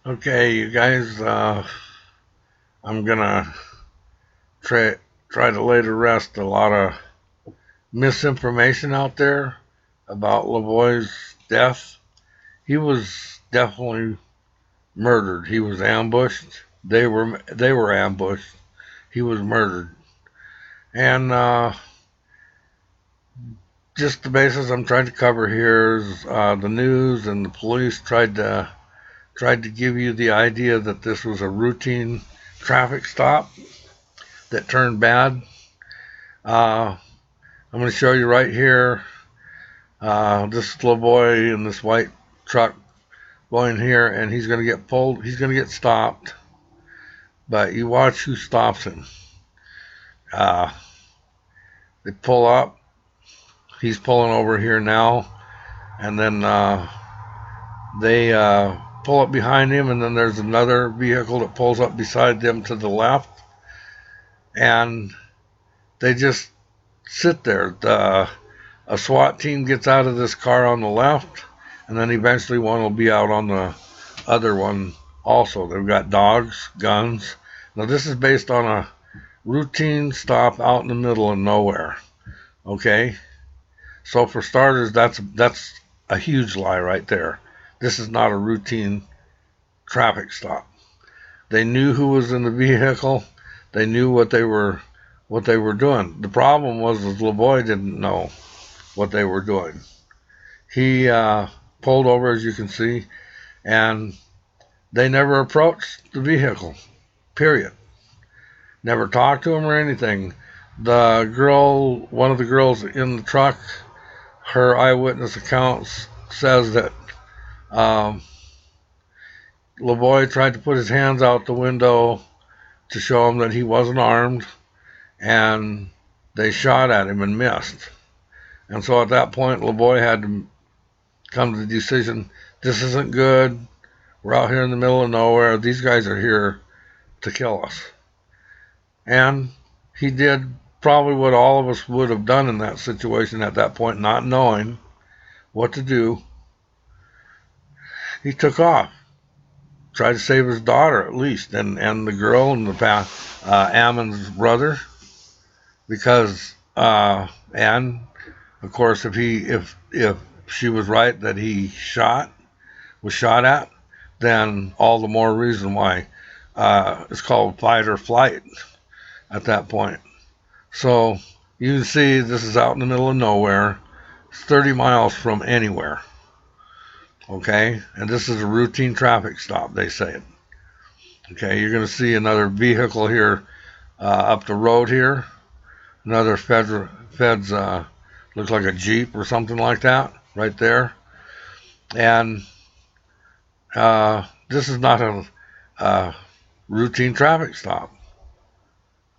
Okay, you guys, I'm gonna try to lay to rest a lot of misinformation out there about Lavoy's death. He was definitely murdered. He was ambushed. They were ambushed. He was murdered. And just the basis I'm trying to cover here is the news and the police tried to give you the idea that this was a routine traffic stop that turned bad. Uh, I'm going to show you right here. This little boy in this white truck going here, and he's going to get pulled. He's going to get stopped. But you watch who stops him. Uh, they pull up. He's pulling over here now, and then they pull up behind him, and then there's another vehicle that pulls up beside them to the left, and they just sit there. A SWAT team gets out of this car on the left, and then eventually one will be out on the other one also. They've got dogs, guns. Now this is based on a routine stop out in the middle of nowhere. Okay? So for starters, that's a huge lie right there. This is not a routine traffic stop. They knew who was in the vehicle. They knew what they were doing. The problem was Lavoy didn't know what they were doing. He pulled over, as you can see, and they never approached the vehicle. Period. Never talked to him or anything. The girl, one of the girls in the truck, her eyewitness accounts says that um, Lavoy tried to put his hands out the window to show him that he wasn't armed, and they shot at him and missed. And so at that point, Lavoy had to come to the decision, this isn't good. We're out here in the middle of nowhere. These guys are here to kill us. And he did probably what all of us would have done in that situation at that point, not knowing what to do. He took off, tried to save his daughter at least, and the girl and the Ammon's brother, because and of course if she was right that he was shot at, then all the more reason why it's called fight or flight at that point. So you can see this is out in the middle of nowhere. It's 30 miles from anywhere. Okay, and this is a routine traffic stop, they say. Okay, you're going to see another vehicle here up the road here. Another feds looks like a Jeep or something like that right there. And this is not a routine traffic stop.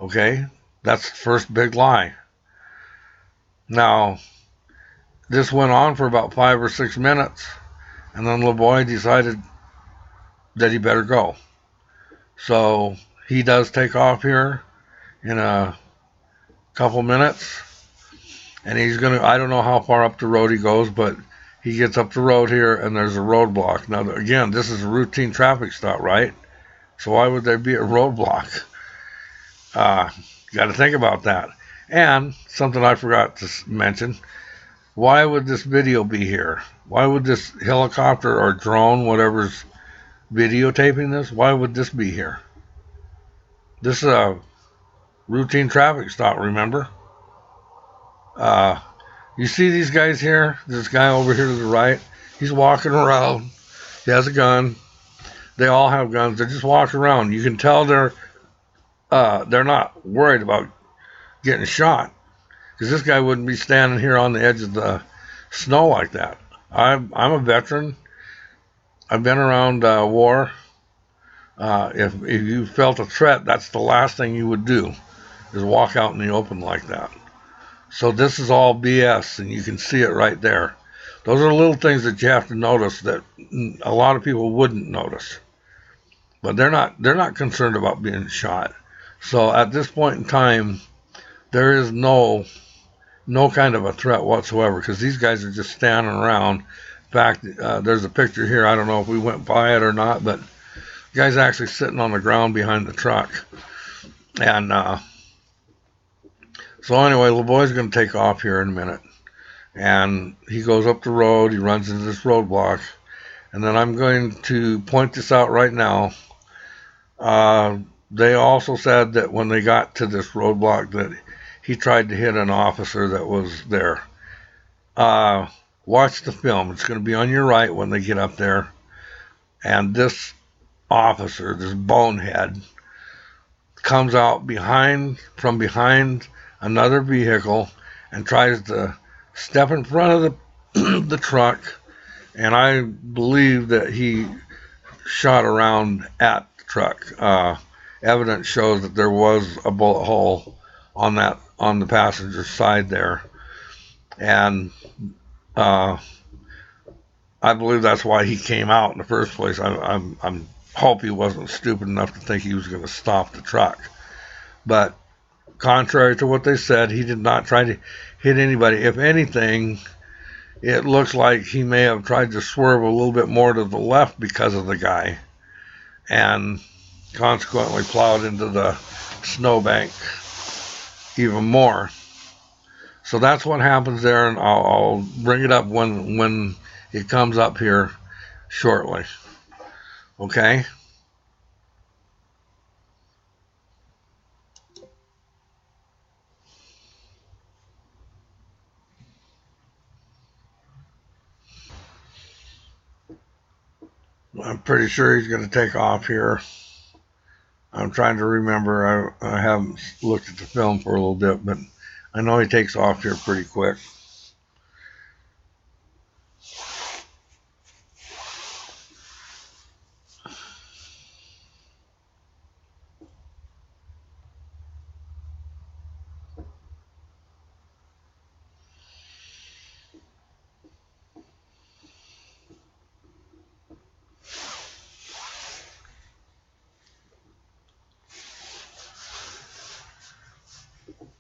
Okay, that's the first big lie. Now, this went on for about 5 or 6 minutes, and then Lavoy decided that he better go. So he does take off here in a couple minutes, and I don't know how far up the road he goes, but he gets up the road here, and there's a roadblock. Now, again, this is a routine traffic stop, right? So why would there be a roadblock? Got to think about that. And something I forgot to mention, why would this video be here? Why would this helicopter or drone, whatever's videotaping this, why would this be here? This is a routine traffic stop, remember? You see these guys here? This guy over here to the right, he's walking around. He has a gun. They all have guns. They're just walking around. You can tell they're not worried about getting shot, because this guy wouldn't be standing here on the edge of the snow like that. I'm a veteran. I've been around war. If you felt a threat, that's the last thing you would do, is walk out in the open like that. So this is all BS, and you can see it right there. Those are little things that you have to notice that a lot of people wouldn't notice. But they're not concerned about being shot. So at this point in time, there is no kind of a threat whatsoever, because these guys are just standing around. In fact, there's a picture here. I don't know if we went by it or not, but The guy's actually sitting on the ground behind the truck. And so anyway, Lavoy's going to take off here in a minute. And he goes up the road. He runs into this roadblock. And then I'm going to point this out right now. They also said that when they got to this roadblock that he tried to hit an officer that was there. Watch the film. It's going to be on your right when they get up there. And this officer, this bonehead, comes out from behind another vehicle and tries to step in front of the truck. And I believe that he shot around at the truck. Evidence shows that there was a bullet hole on the passenger side there. And I believe that's why he came out in the first place. I hope he wasn't stupid enough to think he was going to stop the truck. But contrary to what they said, he did not try to hit anybody. If anything, it looks like he may have tried to swerve a little bit more to the left because of the guy, and consequently plowed into the snowbank even more. So that's what happens there, and I'll bring it up when it comes up here shortly. Okay? I'm pretty sure he's going to take off here. I'm trying to remember. I haven't looked at the film for a little bit, but I know he takes off here pretty quick.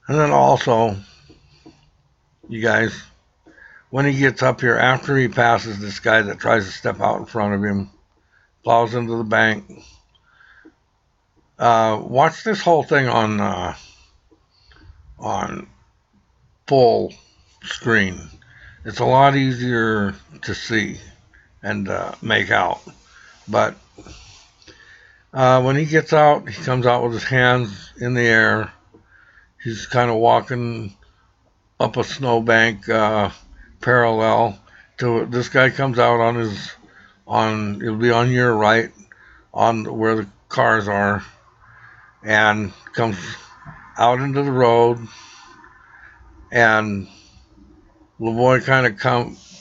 And then also, you guys, when he gets up here, after he passes this guy that tries to step out in front of him, plows into the bank, watch this whole thing on full screen. It's a lot easier to see and make out. But when he gets out, he comes out with his hands in the air. He's kind of walking up a snowbank parallel to it. This guy comes out it'll be on your right, on where the cars are, and comes out into the road. And Lavoy kind of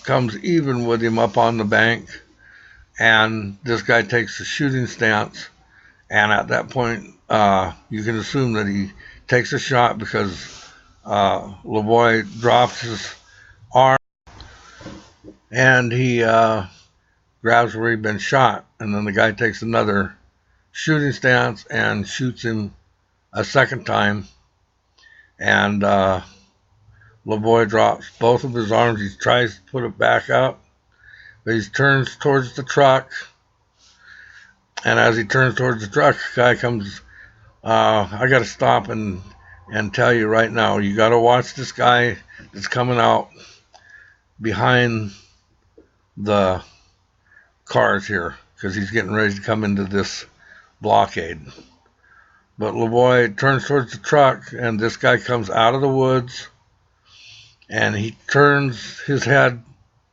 comes even with him up on the bank, and this guy takes a shooting stance. And at that point, you can assume that he takes a shot because Lavoy drops his arm and he grabs where he'd been shot. And then the guy takes another shooting stance and shoots him a second time. And Lavoy drops both of his arms. He tries to put it back up, but he turns towards the truck. And as he turns towards the truck, the guy comes, I got to stop and tell you right now, you got to watch this guy that's coming out behind the cars here, because he's getting ready to come into this blockade. But Lavoy turns towards the truck, and this guy comes out of the woods, and he turns his head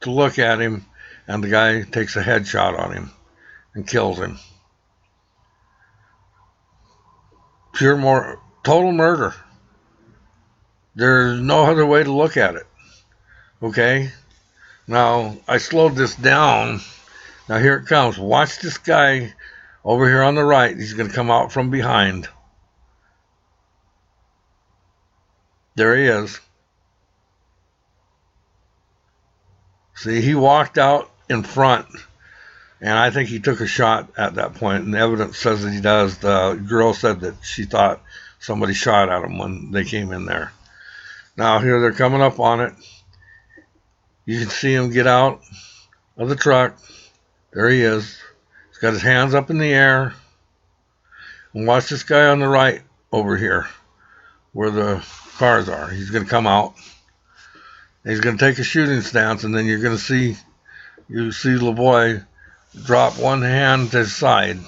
to look at him, and the guy takes a headshot on him and kills him. Total murder. There's no other way to look at it. Okay? Now, I slowed this down. Now, here it comes. Watch this guy over here on the right. He's going to come out from behind. There he is. See, he walked out in front, and I think he took a shot at that point, and the evidence says that he does. The girl said that she thought somebody shot at him when they came in there. Now, here they're coming up on it. You can see him get out of the truck. There he is. He's got his hands up in the air. And watch this guy on the right over here, where the cars are. He's going to come out. He's going to take a shooting stance, and then you're going to see Lavoy drop one hand to his side,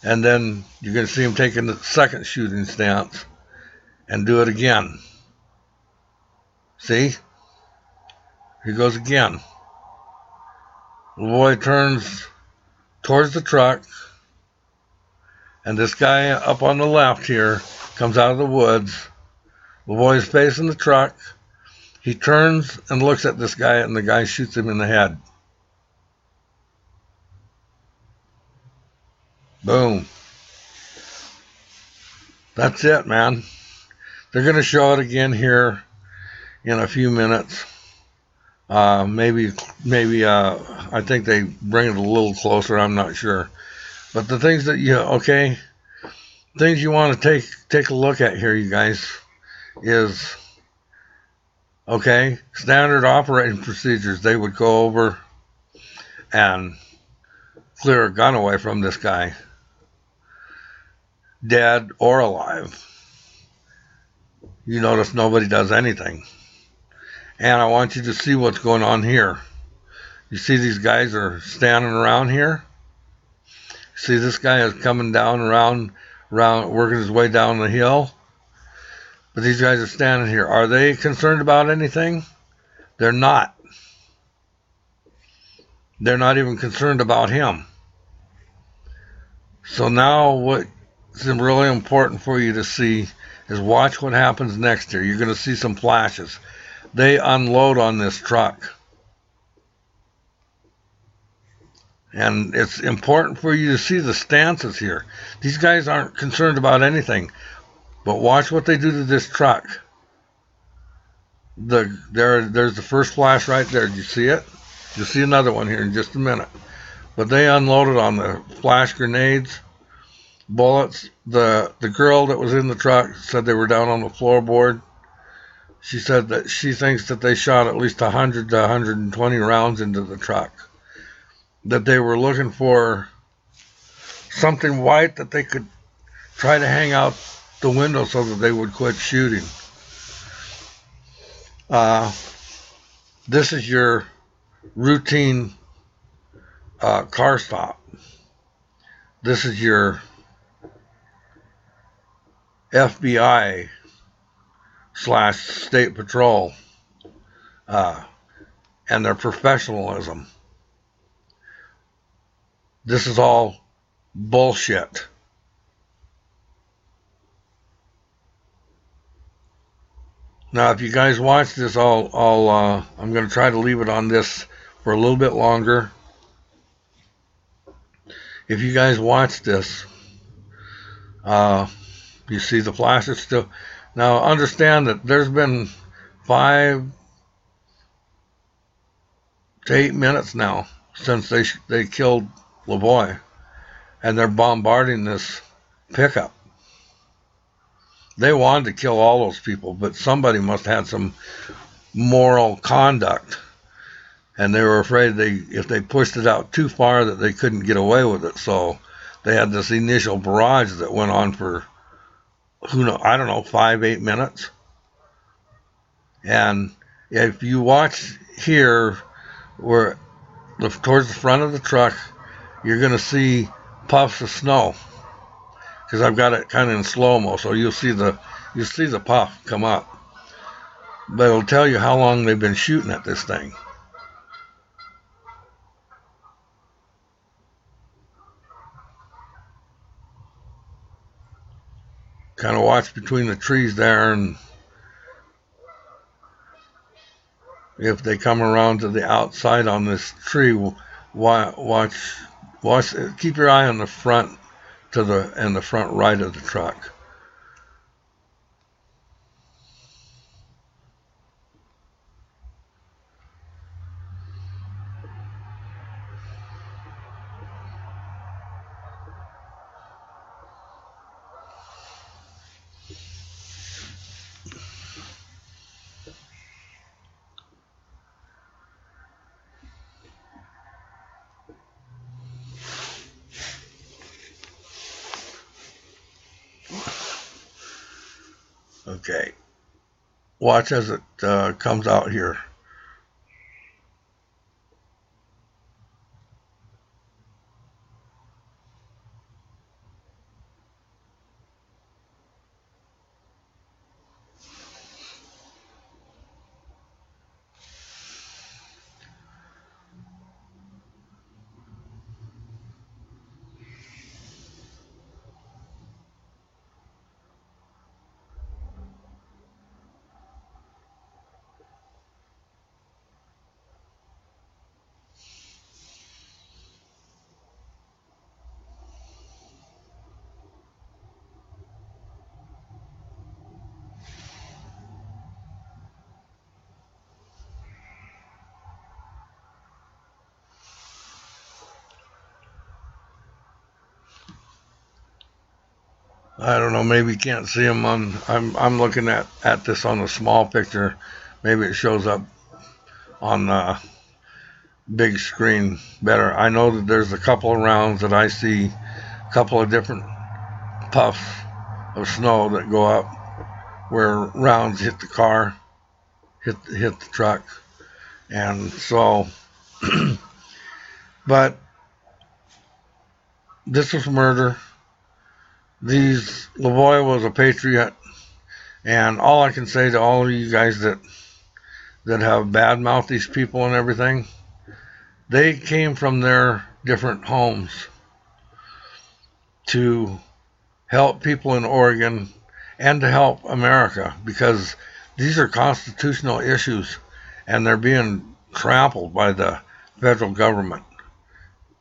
and then you're going to see him taking the second shooting stance and do it again. See? He goes again. Lavoy turns towards the truck, and this guy up on the left here comes out of the woods. Lavoy's facing the truck. He turns and looks at this guy, and the guy shoots him in the head. Boom. That's it, man. They're going to show it again here in a few minutes. Maybe I think they bring it a little closer. I'm not sure. But the things that things you want to take a look at here, you guys, is standard operating procedures. They would go over and clear a gun away from this guy, dead or alive. You notice nobody does anything. And I want you to see what's going on here. You see these guys are standing around here? See this guy is coming down around, working his way down the hill? But these guys are standing here. Are they concerned about anything? They're not. They're not even concerned about him. So now what's really important for you to see is watch what happens next here. You're going to see some flashes. They unload on this truck. And it's important for you to see the stances here. These guys aren't concerned about anything. But watch what they do to this truck. There's the first flash right there. Did you see it? You'll see another one here in just a minute. But they unloaded on the flash grenades, bullets. The girl that was in the truck said they were down on the floorboard. She said that she thinks that they shot at least 100 to 120 rounds into the truck. That they were looking for something white that they could try to hang out the window so that they would quit shooting. This is your routine car stop. This is your FBI / state patrol and their professionalism. This is all bullshit. Now, if you guys watch this, I'm going to try to leave it on this for a little bit longer. If you guys watch this, you see the flashes still. Now, understand that there's been 5 to 8 minutes now since they killed Lavoy, and they're bombarding this pickup. They wanted to kill all those people, but somebody must have had some moral conduct, and they were afraid if they pushed it out too far that they couldn't get away with it. So they had this initial barrage that went on for 5, 8 minutes. And if you watch here, where towards the front of the truck, you're going to see puffs of snow, because I've got it kind of in slow-mo, so you'll see the puff come up. But it'll tell you how long they've been shooting at this thing. Kind of watch between the trees there, and if they come around to the outside on this tree, watch. Keep your eye on the front and the front right of the truck. Okay, watch as it comes out here. I don't know. Maybe you can't see them on. I'm looking at this on a small picture. Maybe it shows up on the big screen better. I know that there's a couple of rounds that I see, a couple of different puffs of snow that go up where rounds hit the car, hit the truck, and so. But this was murder. Lavoy was a patriot, and all I can say to all of you guys that have badmouthed these people and everything, they came from their different homes to help people in Oregon and to help America because these are constitutional issues and they're being trampled by the federal government.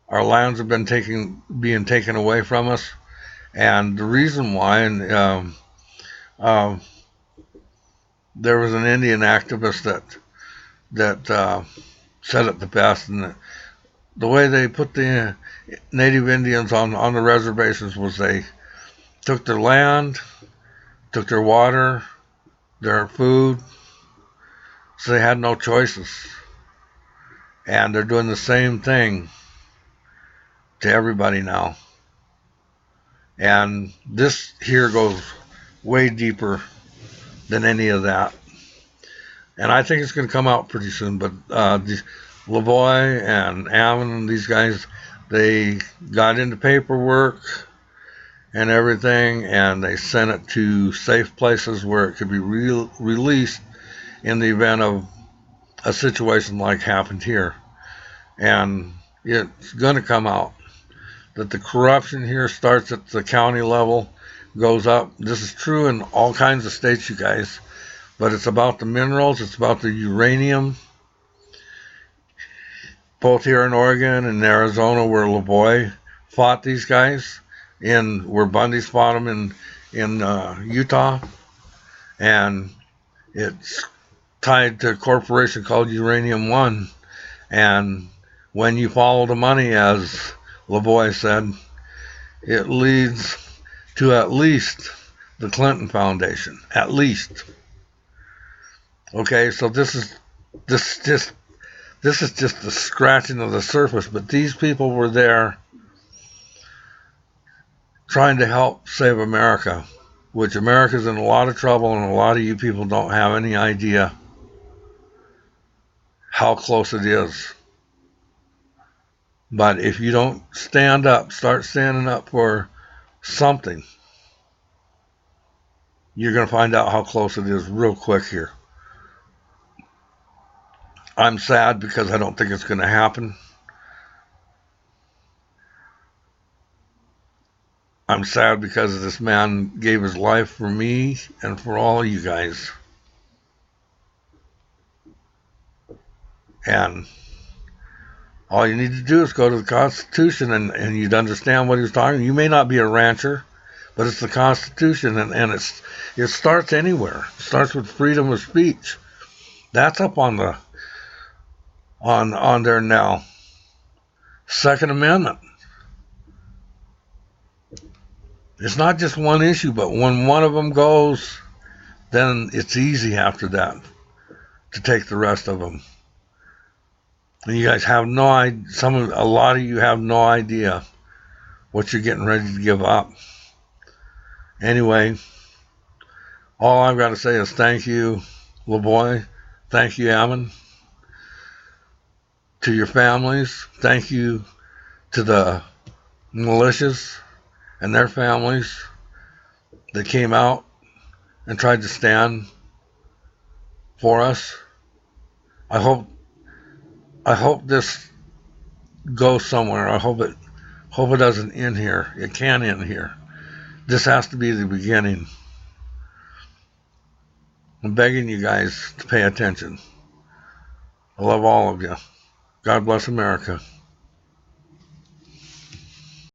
Our lands have been being taken away from us, and the reason why, and there was an Indian activist that said it the best, and the way they put the Native Indians on the reservations was they took their land, took their water, their food, so they had no choices. And they're doing the same thing to everybody now. And this here goes way deeper than any of that. And I think it's going to come out pretty soon. But Lavoy and Ammon and these guys, they got into paperwork and everything, and they sent it to safe places where it could be released in the event of a situation like happened here. And it's going to come out that the corruption here starts at the county level, goes up. This is true in all kinds of states, you guys, but it's about the minerals, it's about the uranium, both here in Oregon and Arizona, where Lavoy fought these guys, where Bundy fought them in Utah, and it's tied to a corporation called Uranium One. And when you follow the money, as Lavoy said, it leads to at least the Clinton Foundation, at least. Okay, so this is just the scratching of the surface, but these people were there trying to help save America, which America's in a lot of trouble, and a lot of you people don't have any idea how close it is. But if you don't start standing up for something, you're going to find out how close it is real quick here. I'm sad because I don't think it's going to happen. I'm sad because this man gave his life for me and for all you guys. And all you need to do is go to the Constitution and you'd understand what he was talking. You may not be a rancher, but it's the Constitution, and it starts anywhere. It starts with freedom of speech. That's up on there now. Second Amendment. It's not just one issue, but when one of them goes, then it's easy after that to take the rest of them. And you guys have no idea. A lot of you have no idea what you're getting ready to give up. Anyway, All I've got to say is thank you, Lavoy. Thank you, Ammon. To your families. Thank you to the militias and their families that came out and tried to stand for us. I hope this goes somewhere. I hope it doesn't end here. It can end here. This has to be the beginning. I'm begging you guys to pay attention. I love all of you. God bless America.